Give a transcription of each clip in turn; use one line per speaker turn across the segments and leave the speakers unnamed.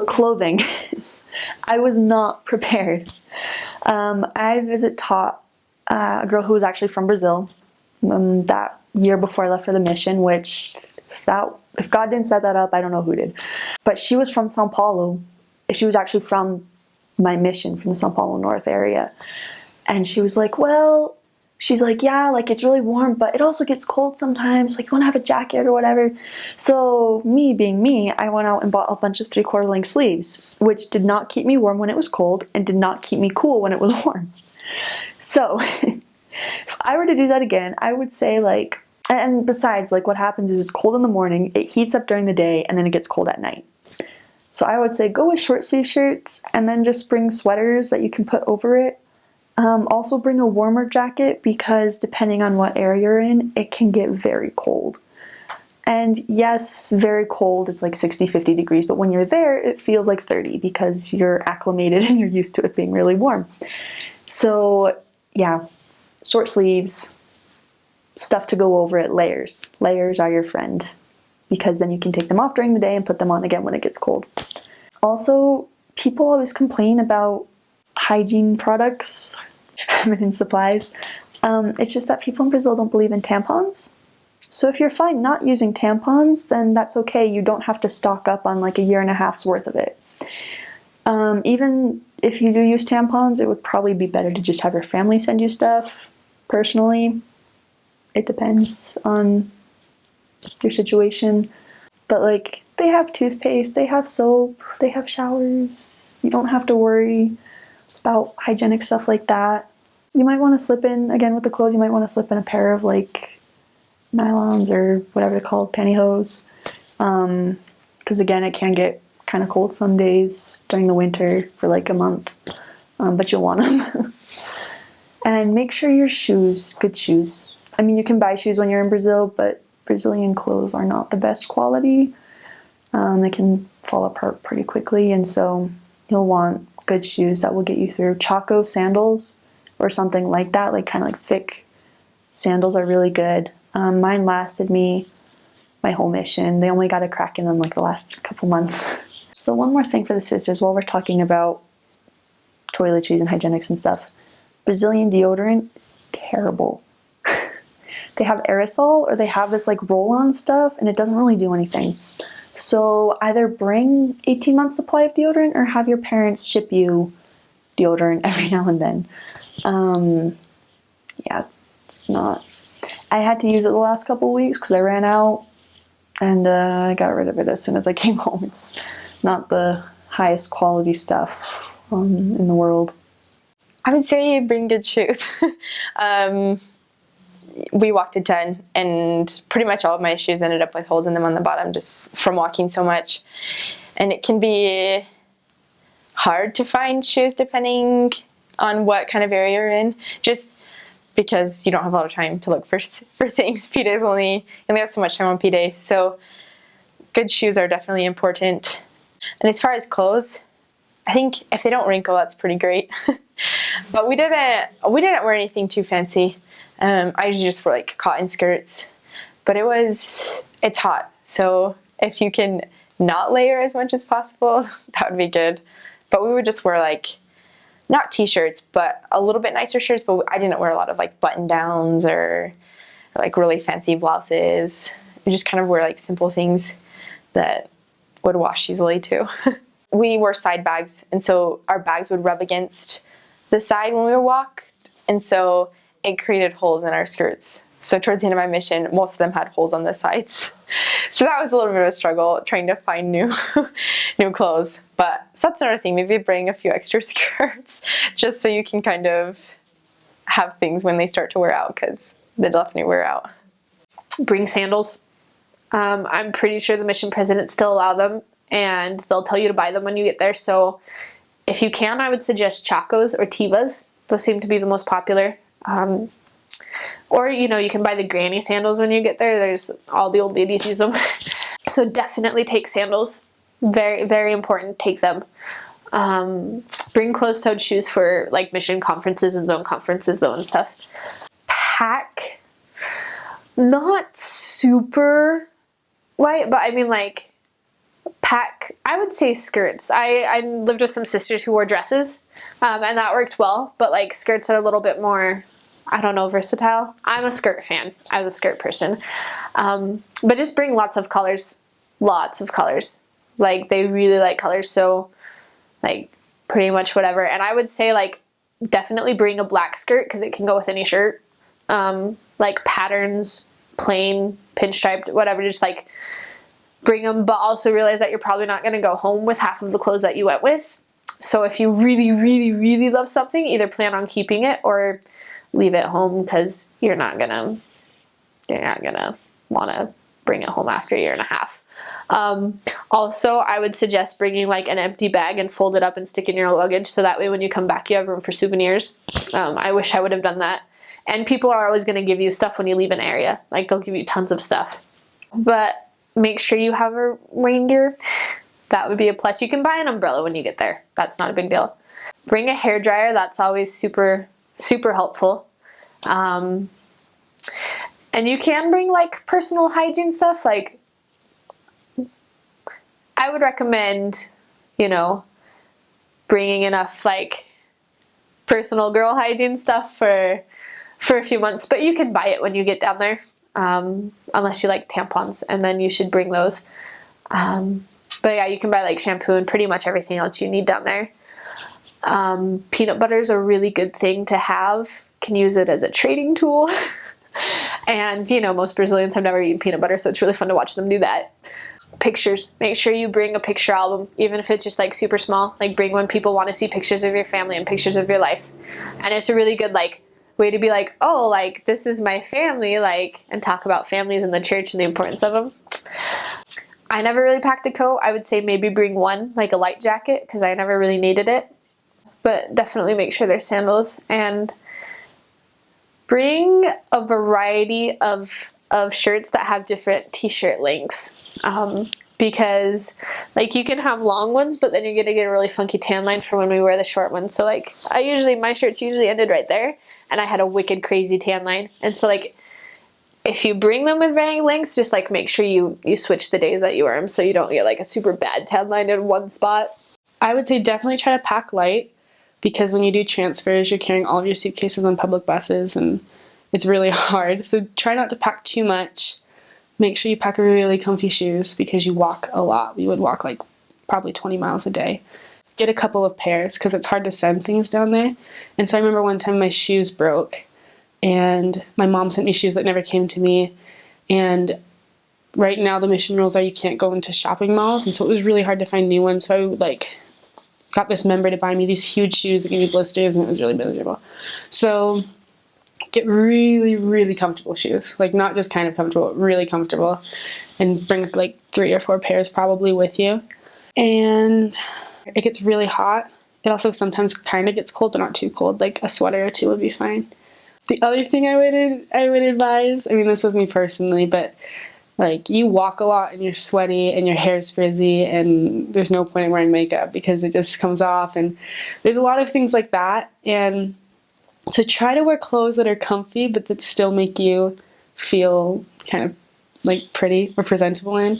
Clothing. I was not prepared. I taught a girl who was actually from Brazil that year before I left for the mission, which if God didn't set that up, I don't know who did. But she was from Sao Paulo. She was actually from my mission, from the Sao Paulo North area. And she was like, well, she's like, yeah, like it's really warm, but it also gets cold sometimes. Like you want to have a jacket or whatever. So me being me, I went out and bought a bunch of 3/4 length sleeves, which did not keep me warm when it was cold and did not keep me cool when it was warm. So if I were to do that again, I would say like, and besides, like what happens is it's cold in the morning, it heats up during the day, and then it gets cold at night. So I would say go with short sleeve shirts and then just bring sweaters that you can put over it. Also bring a warmer jacket because depending on what area you're in, it can get very cold. And yes, very cold, it's like 60, 50 degrees, but when you're there, it feels like 30 because you're acclimated and you're used to it being really warm. So yeah, short sleeves, stuff to go over it, layers. Layers are your friend because then you can take them off during the day and put them on again when it gets cold. Also, people always complain about hygiene products, feminine supplies. It's just that people in Brazil don't believe in tampons. So if you're fine not using tampons, then that's okay. You don't have to stock up on like a year and a half's worth of it. Even if you do use tampons, it would probably be better to just have your family send you stuff. Personally, it depends on your situation. But like, they have toothpaste, they have soap, they have showers. You don't have to worry about hygienic stuff like that. You might want to slip in, again with the clothes, you might want to slip in a pair of like nylons or whatever they're called, pantyhose. Because again, it can get kind of cold some days during the winter for like a month. But you'll want them. And make sure your shoes, good shoes. I mean, you can buy shoes when you're in Brazil, but Brazilian clothes are not the best quality. They can fall apart pretty quickly, and so you'll want good shoes that will get you through. Chaco sandals or something like that, like kind of like thick sandals are really good. Mine lasted me my whole mission. They only got a crack in them like the last couple months. So one more thing for the sisters while we're talking about toiletries and hygienics and stuff. Brazilian deodorant is terrible. They have aerosol or they have this like roll-on stuff and it doesn't really do anything. So either bring 18 months supply of deodorant or have your parents ship you deodorant every now and then. Yeah, it's not. I had to use it the last couple of weeks because I ran out and I got rid of it as soon as I came home. It's not the highest quality stuff in the world.
I would say bring good shoes. We walked a ton and pretty much all of my shoes ended up with holes in them on the bottom just from walking so much. And it can be hard to find shoes depending on what kind of area you're in, just because you don't have a lot of time to look for things. P-Days you only have so much time on P-Day, so good shoes are definitely important. And as far as clothes, I think if they don't wrinkle, that's pretty great. But we didn't wear anything too fancy. I usually just wore like cotton skirts, but it's hot, so if you can not layer as much as possible, that would be good. But we would just wear like, not t-shirts, but a little bit nicer shirts, but I didn't wear a lot of like button downs or like really fancy blouses. We just kind of wear like simple things that would wash easily too. We wore side bags, and so our bags would rub against the side when we walked, and so it created holes in our skirts. So towards the end of my mission, most of them had holes on the sides. So that was a little bit of a struggle trying to find new clothes. But so that's another thing, maybe bring a few extra skirts just so you can kind of have things when they start to wear out, because they definitely wear out.
Bring sandals. I'm pretty sure the mission presidents still allow them, and they'll tell you to buy them when you get there. So if you can, I would suggest Chacos or Tivas. Those seem to be the most popular. Or, you can buy the granny sandals when you get there. There's all the old ladies use them. So definitely take sandals. Very, very important. Take them. Bring closed-toed shoes for like mission conferences and zone conferences though and stuff. Pack. Not super light, but I mean like pack, I would say skirts. I lived with some sisters who wore dresses, and that worked well, but like skirts are a little bit more, I don't know, versatile. I'm a skirt fan. I was a skirt person. But just bring lots of colors. Lots of colors. Like, they really like colors, so like pretty much whatever. And I would say like definitely bring a black skirt because it can go with any shirt. Like patterns, plain, pinstriped, whatever, just like bring them, but also realize that you're probably not going to go home with half of the clothes that you went with. So if you really, really, really love something, either plan on keeping it or leave it home because you're not gonna want to bring it home after a year and a half. Also, I would suggest bringing like an empty bag and fold it up and stick in your luggage so that way when you come back you have room for souvenirs. I wish I would have done that. And people are always going to give you stuff when you leave an area. Like, they'll give you tons of stuff. But make sure you have a rain gear. That would be a plus. You can buy an umbrella when you get there. That's not a big deal. Bring a hairdryer. That's always super, super helpful. And you can bring like personal hygiene stuff. Like, I would recommend, you know, bringing enough like personal girl hygiene stuff for a few months, but you can buy it when you get down there, unless you like tampons, and then you should bring those. But yeah, you can buy like shampoo and pretty much everything else you need down there. Peanut butter is a really good thing to have. Can use it as a trading tool. And you know, most Brazilians have never eaten peanut butter, so it's really fun to watch them do that. Pictures. Make sure you bring a picture album, even if it's just like super small. Like, bring when people want to see pictures of your family and pictures of your life. And it's a really good like way to be like, oh, like this is my family, like, and talk about families in the church and the importance of them. I never really packed a coat. I would say maybe bring one, like a light jacket, because I never really needed it. But definitely make sure there's sandals, and bring a variety of shirts that have different t-shirt lengths. Because like you can have long ones, but then you're gonna get a really funky tan line for when we wear the short ones. So like my shirts usually ended right there, and I had a wicked crazy tan line. And so like if you bring them with varying lengths, just like make sure you switch the days that you wear them so you don't get like a super bad tan line in one spot.
I would say definitely try to pack light, because when you do transfers, you're carrying all of your suitcases on public buses and it's really hard. So try not to pack too much. Make sure you pack really comfy shoes because you walk a lot. We would walk like probably 20 miles a day. Get a couple of pairs because it's hard to send things down there. And so I remember one time my shoes broke and my mom sent me shoes that never came to me. And right now the mission rules are you can't go into shopping malls. And so it was really hard to find new ones. So I like got this member to buy me these huge shoes that gave me blisters, and it was really miserable. So get really, really comfortable shoes. Like, not just kind of comfortable, but really comfortable. And bring like 3 or 4 pairs probably with you. And it gets really hot. It also sometimes kind of gets cold, but not too cold. Like a sweater or 2 would be fine. The other thing I would advise, I mean, this was me personally, but like, you walk a lot and you're sweaty and your hair's frizzy and there's no point in wearing makeup because it just comes off. And there's a lot of things like that. And so try to wear clothes that are comfy, but that still make you feel kind of like pretty or presentable in.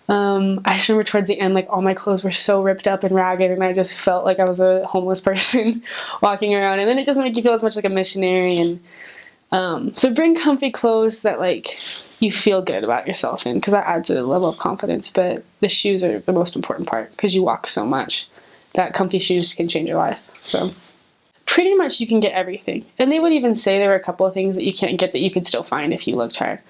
I just remember towards the end, like all my clothes were so ripped up and ragged, and I just felt like I was a homeless person walking around. And then it doesn't make you feel as much like a missionary. And so bring comfy clothes that like you feel good about yourself in, because that adds a level of confidence. But the shoes are the most important part because you walk so much that comfy shoes can change your life. So pretty much you can get everything. And they would even say there were a couple of things that you can't get that you could still find if you looked hard.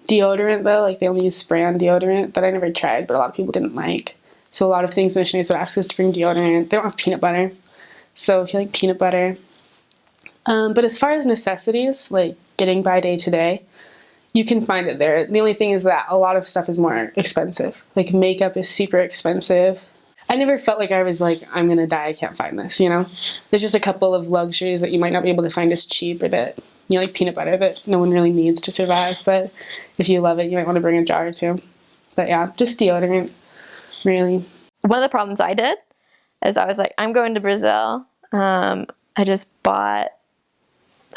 Deodorant, though, like they only use spray-on deodorant that I never tried, but a lot of people didn't like. So a lot of things missionaries would ask us to bring deodorant. They don't have peanut butter, so if you like peanut butter. But as far as necessities, like getting by day to day, you can find it there. The only thing is that a lot of stuff is more expensive. Like makeup is super expensive. I never felt like I was like, I'm gonna die, I can't find this, you know? There's just a couple of luxuries that you might not be able to find as cheap, or that, you know, like peanut butter that no one really needs to survive, but if you love it, you might want to bring a jar or 2. But yeah, just deodorant, really.
One of the problems I did is I was like, I'm going to Brazil. I just bought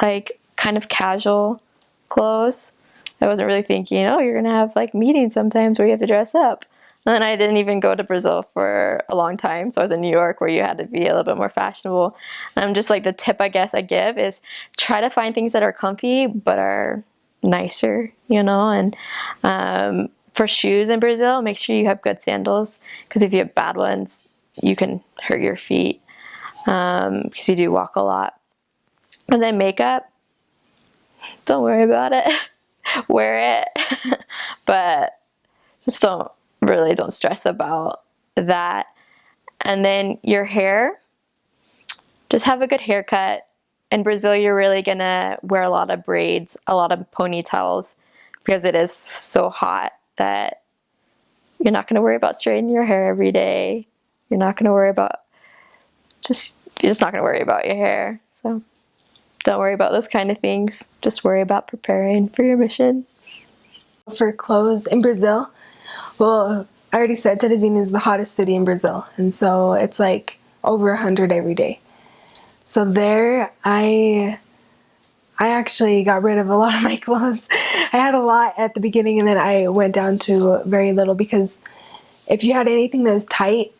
like kind of casual clothes. I wasn't really thinking, oh, you're gonna have like meetings sometimes where you have to dress up. And then I didn't even go to Brazil for a long time. So I was in New York, where you had to be a little bit more fashionable. And I'm just like, the tip I guess I give is try to find things that are comfy but are nicer, you know. And for shoes in Brazil, make sure you have good sandals, because if you have bad ones, you can hurt your feet, because you do walk a lot. And then makeup, don't worry about it. Wear it, but just don't stress about that. And then your hair, just have a good haircut. In Brazil, you're really gonna wear a lot of braids, a lot of ponytails, because it is so hot that you're not gonna worry about straightening your hair every day. You're not gonna worry about you're just not gonna worry about your hair. So don't worry about those kind of things. Just worry about preparing for your mission.
For clothes in Brazil, well, I already said Teresina is the hottest city in Brazil, and so it's like over 100 every day. So there, I actually got rid of a lot of my clothes. I had a lot at the beginning, and then I went down to very little, because if you had anything that was tight,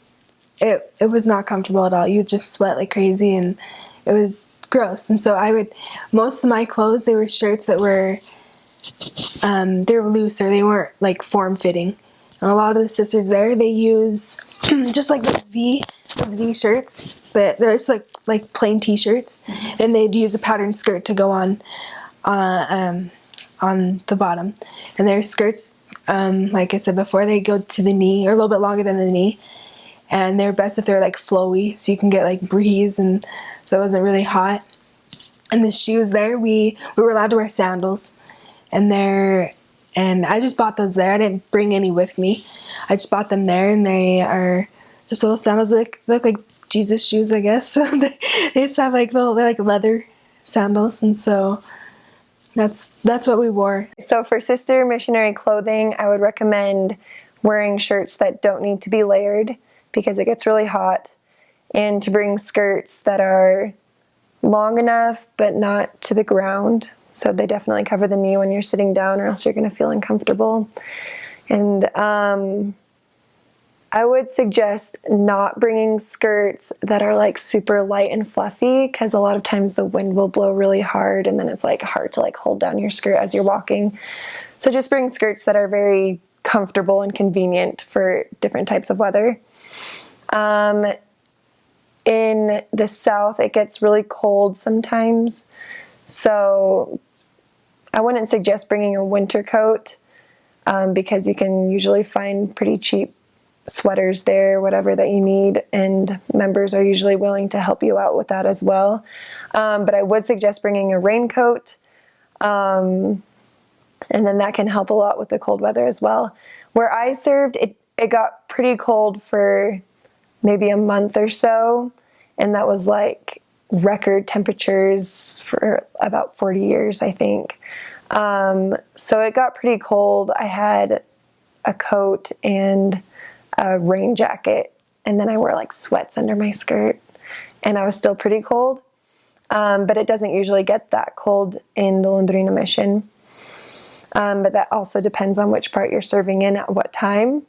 it was not comfortable at all. You would just sweat like crazy, and it was gross. And so most of my clothes, they were shirts that were they were looser. They weren't like form-fitting. And a lot of the sisters there, they use just like those V shirts that they're just like plain t-shirts. Then they'd use a patterned skirt to go on the bottom. And their skirts, like I said before, they go to the knee, or a little bit longer than the knee. And they're best if they're like flowy, so you can get like breeze, and so it wasn't really hot. And the shoes there, we were allowed to wear sandals. And I just bought those there. I didn't bring any with me. I just bought them there, and they are just little sandals that look like Jesus shoes, I guess. They just have like they're like leather sandals, and so that's what we wore.
So for sister missionary clothing, I would recommend wearing shirts that don't need to be layered, because it gets really hot, and to bring skirts that are long enough but not to the ground, so they definitely cover the knee when you're sitting down, or else you're going to feel uncomfortable. And I would suggest not bringing skirts that are like super light and fluffy, because a lot of times the wind will blow really hard, and then it's like hard to like hold down your skirt as you're walking. So just bring skirts that are very comfortable and convenient for different types of weather. In the south, it gets really cold sometimes, so I wouldn't suggest bringing a winter coat, because you can usually find pretty cheap sweaters there, whatever that you need, and members are usually willing to help you out with that as well. But I would suggest bringing a raincoat, and then that can help a lot with the cold weather as well. Where I served, it got pretty cold for maybe a month or so, and that was like record temperatures for about 40 years, I think. So it got pretty cold. I had a coat and a rain jacket, and then I wore like sweats under my skirt, and I was still pretty cold. But it doesn't usually get that cold in the Londrina mission. But that also depends on which part you're serving in at what time.